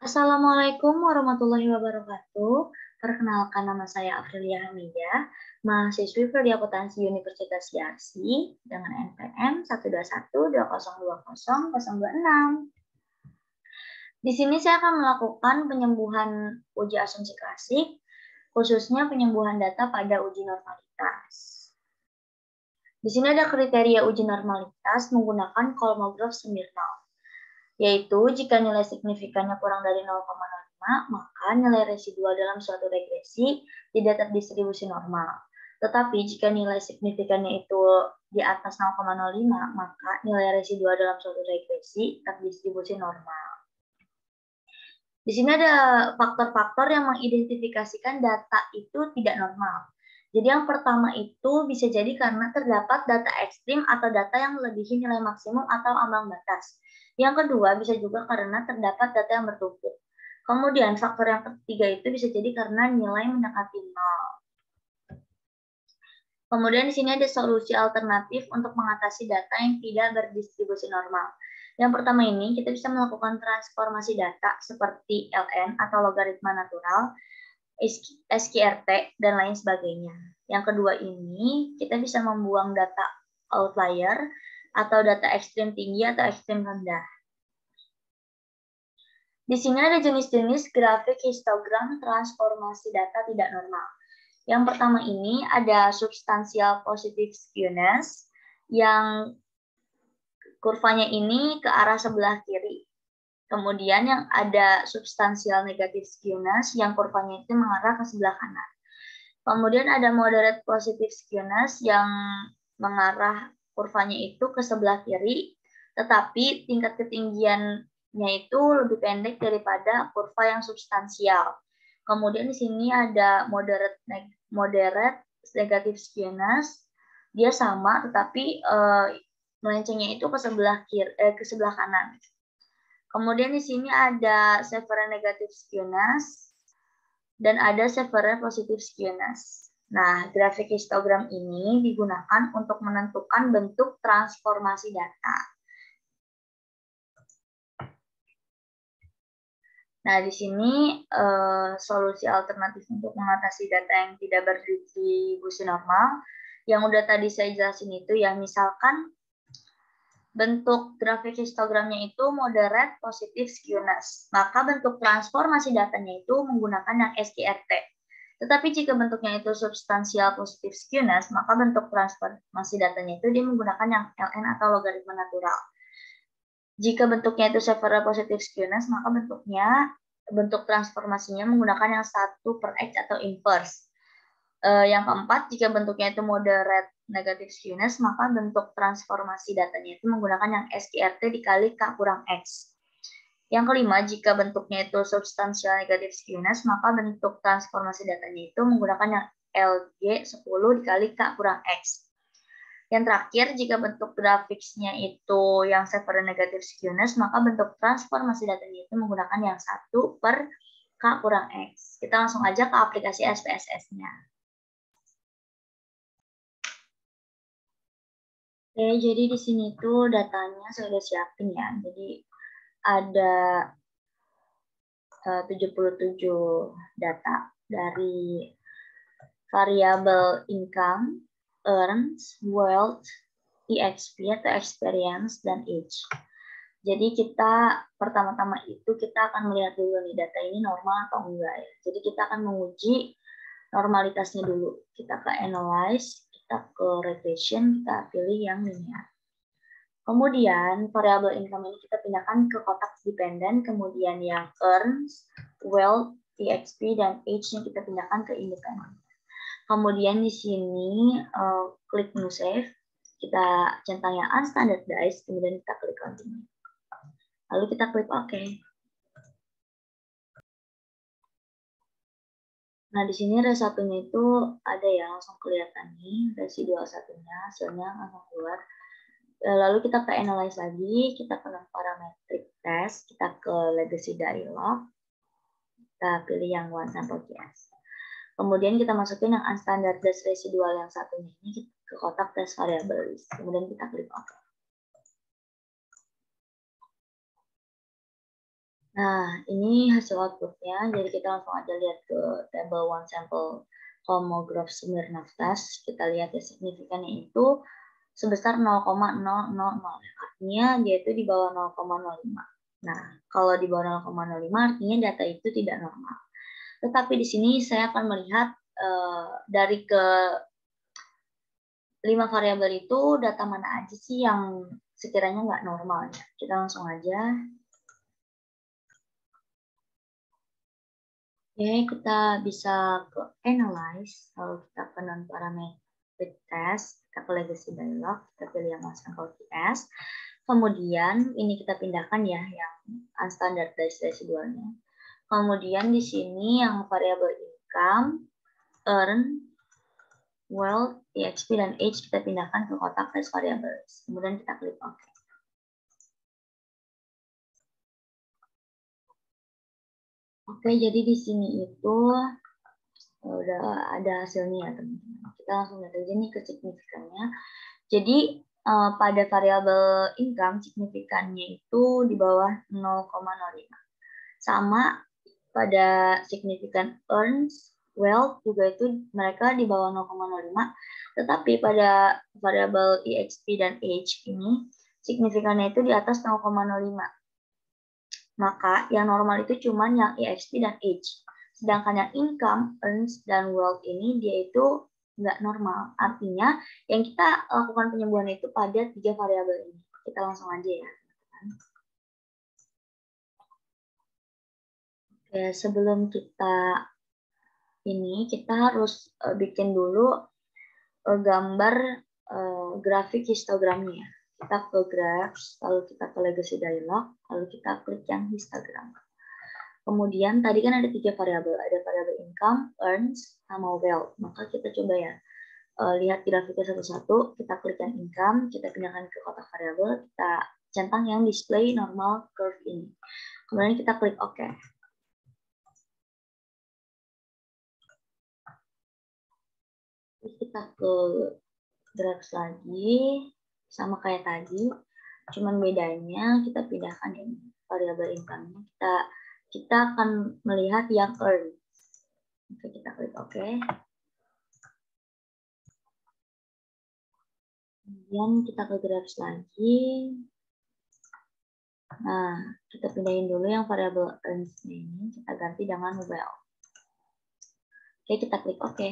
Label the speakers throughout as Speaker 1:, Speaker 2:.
Speaker 1: Assalamualaikum warahmatullahi wabarakatuh. Perkenalkan, nama saya Afrilia Hamidah, mahasiswi Prodi Akuntansi Universitas Yarsi dengan NPM 12120202026. Di sini saya akan melakukan penyembuhan uji asumsi klasik, khususnya penyembuhan data pada uji normalitas. Di sini ada kriteria uji normalitas menggunakan Kolmogorov Smirnov, yaitu jika nilai signifikannya kurang dari 0,05, maka nilai residual dalam suatu regresi tidak terdistribusi normal. Tetapi jika nilai signifikannya itu di atas 0,05, maka nilai residual dalam suatu regresi terdistribusi normal. Di sini ada faktor-faktor yang mengidentifikasikan data itu tidak normal. Jadi yang pertama itu bisa jadi karena terdapat data ekstrim atau data yang melebihi nilai maksimum atau ambang batas. Yang kedua bisa juga karena terdapat data yang bertumpuk. Kemudian faktor yang ketiga itu bisa jadi karena nilai mendekati 0. Kemudian di sini ada solusi alternatif untuk mengatasi data yang tidak berdistribusi normal. Yang pertama ini kita bisa melakukan transformasi data seperti LN atau logaritma natural, SQRT, dan lain sebagainya. Yang kedua ini kita bisa membuang data outlier atau data ekstrim tinggi atau ekstrim rendah. Di sini ada jenis-jenis grafik histogram transformasi data tidak normal. Yang pertama ini ada substansial positive skewness yang kurvanya ini ke arah sebelah kiri. Kemudian yang ada substansial negative skewness yang kurvanya itu mengarah ke sebelah kanan. Kemudian ada moderate positive skewness yang mengarah kurvanya itu ke sebelah kiri, tetapi tingkat ketinggiannya itu lebih pendek daripada kurva yang substansial. Kemudian di sini ada moderate negative skewness, dia sama tetapi melencengnya itu ke sebelah kanan. Kemudian di sini ada severe negative skewness dan ada severe positive skewness. Nah, grafik histogram ini digunakan untuk menentukan bentuk transformasi data. Nah, di sini solusi alternatif untuk mengatasi data yang tidak berdistribusi normal, yang udah tadi saya jelasin itu ya, misalkan bentuk grafik histogramnya itu moderate positive skewness, maka bentuk transformasi datanya itu menggunakan yang SQRT. Tetapi jika bentuknya itu substansial positive skewness, maka bentuk transformasi datanya itu dia menggunakan yang LN atau logaritma natural. Jika bentuknya itu severe positive skewness, maka bentuk transformasinya menggunakan yang 1/X atau inverse. Yang keempat, jika bentuknya itu moderate negative skewness, maka bentuk transformasi datanya itu menggunakan yang SQRT dikali K kurang X. Yang kelima, jika bentuknya itu substansial negative skewness, maka bentuk transformasi datanya itu menggunakan yang LG 10 dikali K kurang X. Yang terakhir, jika bentuk grafiknya itu yang severe negative skewness, maka bentuk transformasi datanya itu menggunakan yang 1/K kurang X. Kita langsung aja ke aplikasi SPSS-nya. Oke, jadi di sini tuh datanya saya udah siapin ya. Jadi ada 77 data dari variabel income, earns, wealth, EXP atau experience, dan age. Jadi kita pertama-tama itu kita akan melihat dulu nih data ini normal atau enggak ya. Jadi kita akan menguji normalitasnya dulu. Kita ke analyze, kita ke regression, kita pilih yang linear. Kemudian variabel income ini kita pindahkan ke kotak dependent, kemudian yang earns, wealth, EXP, dan age-nya kita pindahkan ke independent. Kemudian di sini klik new save, kita centang yang unstandardized, kemudian kita klik continue. Lalu kita klik OK. Nah, di sini resatunya itu ada ya, langsung kelihatan nih, residual satunya, hasilnya langsung keluar. Lalu kita ke analyze lagi, kita ke parametric test, kita ke legacy dialog, kita pilih yang one sample case. Kemudian kita masukin yang unstandardized residual yang satunya ini ke kotak test variable list. Kemudian kita klik OK. Nah, ini hasil outputnya. Jadi kita langsung aja lihat ke table one sample homograph Smirnov test. Kita lihat ya signifikannya itu sebesar 0,000. Artinya dia itu di bawah 0,05. Nah, kalau di bawah 0,05 artinya data itu tidak normal. Tetapi di sini saya akan melihat dari ke 5 variabel itu data mana aja sih yang sekiranya nggak normal. Kita langsung aja. Oke, kita bisa ke analyze, lalu kita ke non-parametric test, kita ke legacy dialog, kita pilih yang sampel TS. Kemudian ini kita pindahkan ya yang unstandardized residualnya. Kemudian di sini yang variabel income, earn, wealth, EXP, dan age kita pindahkan ke kotak test variables. Kemudian kita klik OK. Oke, jadi di sini itu udah ada hasilnya ya teman-teman. Kita langsung lihat aja nih ke signifikannya. Jadi pada variabel income signifikannya itu di bawah 0,05. Sama pada signifikan earns, wealth juga itu mereka di bawah 0,05. Tetapi pada variabel EXP dan age ini signifikannya itu di atas 0,05. Maka yang normal itu cuma yang EXP dan age. Sedangkan yang income, earns, dan wealth ini dia itu nggak normal. Artinya yang kita lakukan penyembuhan itu pada 3 variabel ini. Kita langsung aja ya. Oke, sebelum kita harus bikin dulu gambar grafik histogramnya. Kita ke graphs, lalu kita ke legacy dialog, lalu kita klik yang histogram. Kemudian tadi kan ada 3 variabel, ada variabel income, earns, sama wealth. Maka kita coba ya lihat grafiknya satu-satu. Kita klik yang income, kita pindahkan ke kotak variabel, kita centang yang display normal curve ini. Kemudian kita klik OK. Terus kita ke graphs lagi, sama kayak tadi, cuman bedanya kita pindahkan ini variabel income-nya. Kita akan melihat yang earn. Oke, kita klik OK. Kemudian kita ke graphs lagi. Nah, kita pindahin dulu yang variabel earns ini, kita ganti dengan wealth. Oke, kita klik OK.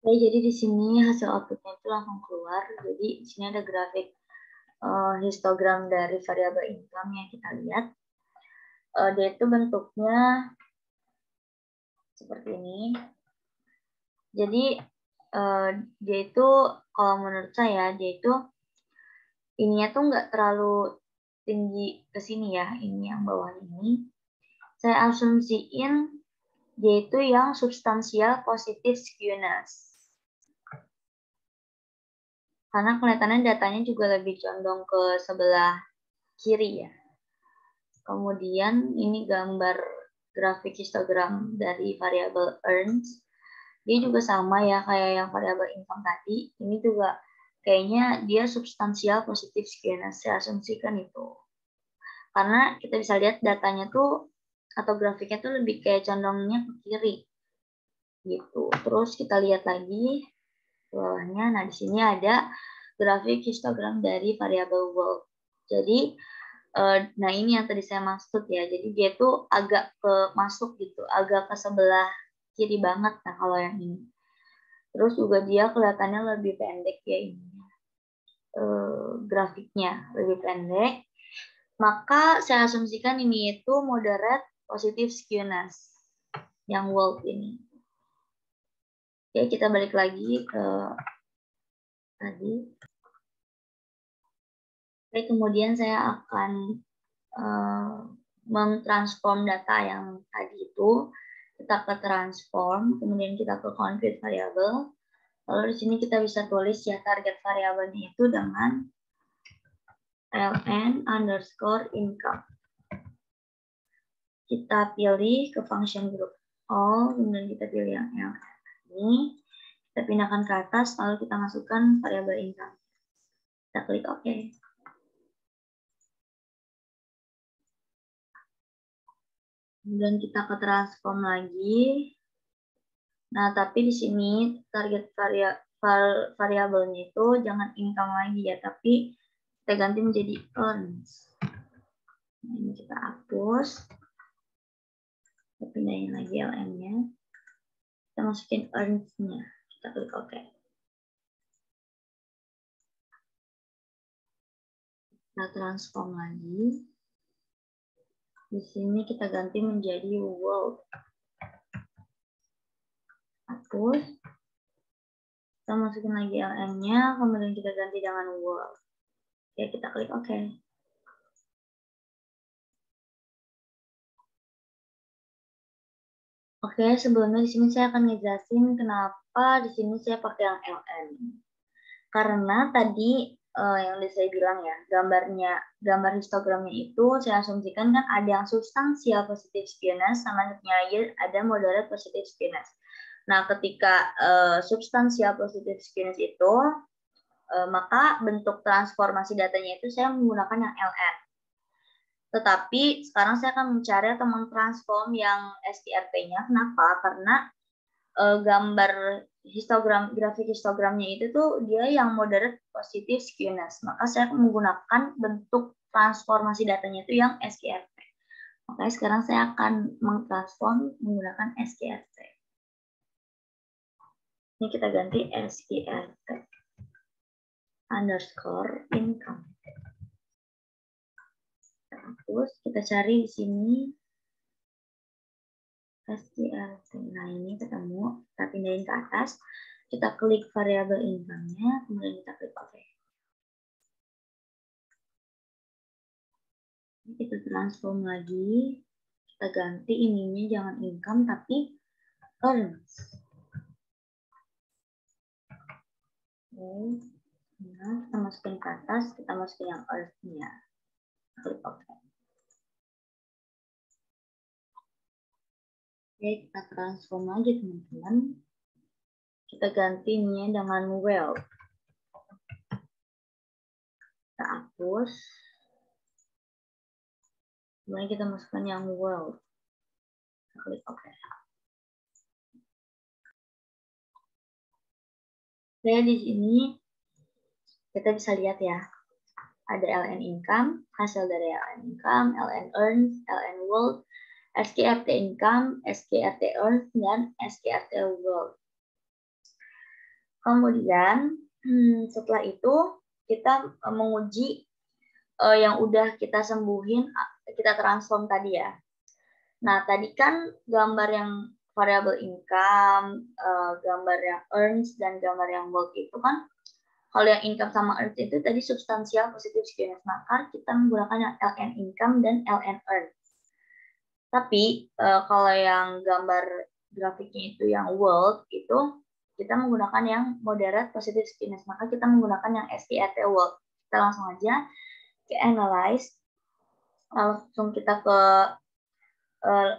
Speaker 1: Oke, jadi di sini hasil outputnya itu langsung keluar. Jadi di sini ada grafik histogram dari variabel income yang kita lihat. Dia itu bentuknya seperti ini. Jadi dia itu kalau menurut saya dia itu ininya tuh nggak terlalu tinggi ke sini ya, ini yang bawah ini. Saya asumsiin dia itu yang substansial positif skewness. Karena kelihatannya datanya juga lebih condong ke sebelah kiri ya. Kemudian ini gambar grafik histogram dari variabel earns. Dia juga sama ya kayak yang variabel income tadi. Ini juga kayaknya dia substansial positif skewness. Saya asumsikan itu. Karena kita bisa lihat datanya tuh atau grafiknya tuh lebih kayak condongnya ke kiri. Gitu. Terus kita lihat lagi bawahnya. Nah, di sini ada grafik histogram dari variabel wealth. Jadi nah ini yang tadi saya maksud ya. Jadi dia tuh agak ke masuk gitu, agak ke sebelah kiri banget. Nah, kalau yang ini. Terus juga dia kelihatannya lebih pendek ya ini. Grafiknya lebih pendek. Maka saya asumsikan ini itu moderate positive skewness yang wealth ini. Oke, kita balik lagi ke tadi. Oke, kemudian saya akan mentransform data yang tadi itu. Kita ke transform, kemudian kita ke convert variable. Lalu di sini kita bisa tulis ya target variabelnya itu dengan ln underscore income. Kita pilih ke function group all, kemudian kita pilih yang ln ini. Kita pindahkan ke atas, lalu kita masukkan variabel income. Kita klik OK. Kemudian kita ke transform lagi. Nah, tapi di sini target variabelnya itu jangan income lagi ya, tapi kita ganti menjadi earns. Nah, ini kita hapus. Kita pindahin lagi LM-nya. Kita masukin earns-nya. Kita klik OK. Kita transform lagi. Di sini kita ganti menjadi world. Hapus. Kita masukin lagi LM-nya, kemudian kita ganti dengan world. Oke, kita klik OK. Oke, sebelumnya di sini saya akan ngejelasin kenapa di sini saya pakai yang LN. Karena tadi yang saya bilang ya, gambar histogramnya itu saya asumsikan kan ada yang substansial positif skewness, sama satunya ada moderate positif skewness. Nah, ketika substansial positif skewness itu, maka bentuk transformasi datanya itu saya menggunakan yang LN. Tetapi sekarang saya akan mencari atau mentransform yang SQRT-nya. Kenapa? Karena gambar grafik histogramnya itu tuh dia yang moderate positive skewness. Maka saya akan menggunakan bentuk transformasi datanya itu yang SQRT. Makanya sekarang saya akan mentransform menggunakan SQRT. Ini kita ganti SQRT underscore income. Terus kita cari di sini SQRT. Nah, ini ketemu. Kita pindahin ke atas. Kita klik variabel income-nya, kemudian kita klik OK. Kita transform lagi. Kita ganti ininya jangan income tapi earns. Oke. Nah, kita masukin ke atas, kita masukin yang earns-nya. Klik OK. Oke, kita transform aja teman-teman. Kita ganti ininya dengan wealth. Kita hapus. Kemudian kita masukkan yang wealth. Kita klik OK. Oke, di sini kita bisa lihat ya. Ada LN income, hasil dari LN income, LN earns, LN wealth, SQRT income, SQRT earns, dan SQRT wealth. Kemudian setelah itu kita menguji yang udah kita sembuhin, kita transform tadi ya. Nah, tadi kan gambar yang variable income, gambar yang earns, dan gambar yang wealth itu kan, kalau yang income sama earns itu tadi substansial positive skewness, maka kita menggunakan yang LN income dan LN earns. Tapi kalau yang gambar grafiknya itu yang wealth itu kita menggunakan yang moderate positive skewness, maka kita menggunakan yang SQRT wealth. Kita langsung aja ke analyze, langsung kita ke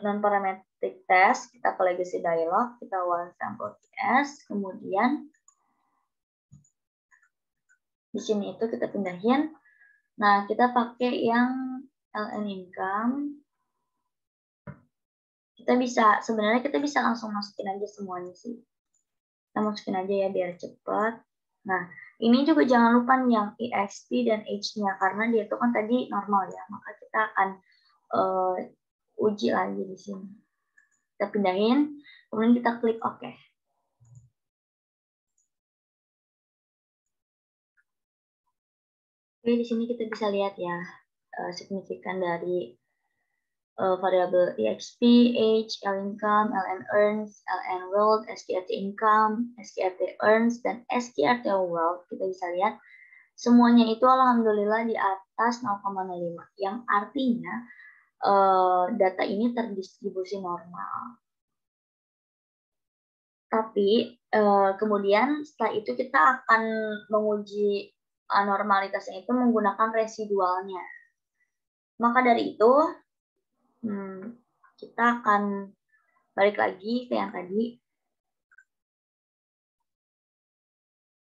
Speaker 1: non-parametric test, kita ke legacy dialog, kita one sample test, kemudian di sini itu kita pindahin. Nah, kita pakai yang LN income. Sebenarnya kita bisa langsung masukin aja semuanya sih. Kita masukin aja ya biar cepat. Nah, ini juga jangan lupa nih yang EXP dan H-nya, karena dia itu kan tadi normal ya, maka kita akan uji lagi di sini. Kita pindahin, kemudian kita klik OK. Oke, di sini kita bisa lihat ya signifikan dari variabel EXP, H, L income, LN earns, LN wealth, SQRT income, SQRT earns, dan SQRT wealth. Kita bisa lihat semuanya itu alhamdulillah di atas 0,05, yang artinya data ini terdistribusi normal. Tapi kemudian setelah itu kita akan menguji anormalitasnya itu menggunakan residualnya. Maka dari itu kita akan balik lagi ke yang tadi.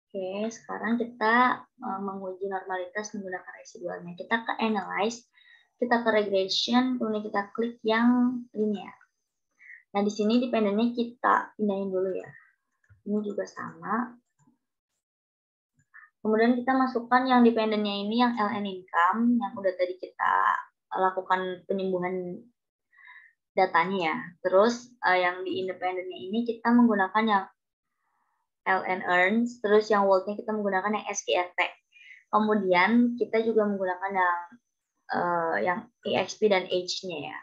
Speaker 1: Oke, sekarang kita menguji normalitas menggunakan residualnya. Kita ke analyze, kita ke regression, kemudian kita klik yang linear. Nah, di sini dependennya kita pindahin dulu ya. Ini juga sama. Kemudian kita masukkan yang dependennya ini, yang LN income, yang udah tadi kita lakukan penyembuhan datanya ya. Terus yang di independennya ini kita menggunakan yang LN earns, terus yang world-nya kita menggunakan yang SKRT. Kemudian kita juga menggunakan yang EXP dan H-nya ya.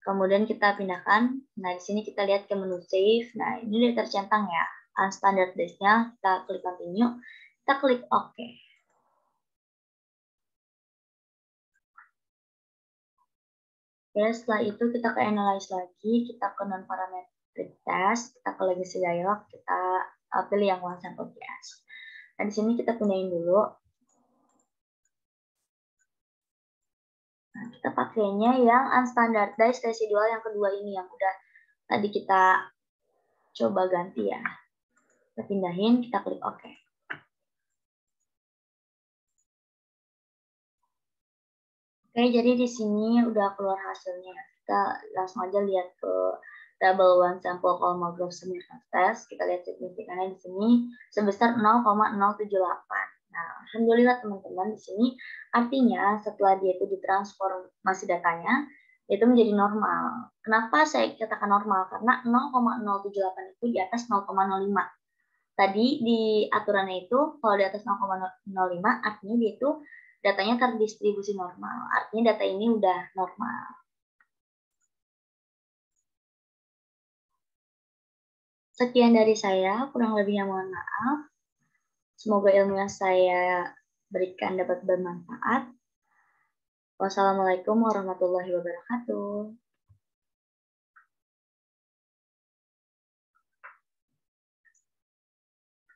Speaker 1: Kemudian kita pindahkan. Nah, di sini kita lihat ke menu save. Nah, ini udah tercentang ya. Unstandard days-nya, kita klik continue, kita klik OK. Oke, setelah itu kita ke analyze lagi, kita ke non-parametric test, kita ke legacy dialog, kita pilih yang one sample PS. Nah, di sini kita pindahin dulu. Nah, kita pakainya yang unstandardized residual yang kedua ini, yang udah tadi kita coba ganti ya. Kita pindahin, kita klik OK. Oke, jadi di sini udah keluar hasilnya. Kita langsung aja lihat ke double one sample Kolmogorov semiconductor test. Kita lihat signifikannya di sini sebesar 0,078. Nah, alhamdulillah teman-teman, di sini artinya setelah dia itu ditransformasi datanya, itu menjadi normal. Kenapa saya katakan normal? Karena 0,078 itu di atas 0,05. Tadi di aturannya itu kalau di atas 0,05 artinya dia itu datanya terdistribusi normal. Artinya data ini udah normal. Sekian dari saya, kurang lebihnya mohon maaf. Semoga ilmu yang saya berikan dapat bermanfaat. Wassalamualaikum warahmatullahi wabarakatuh.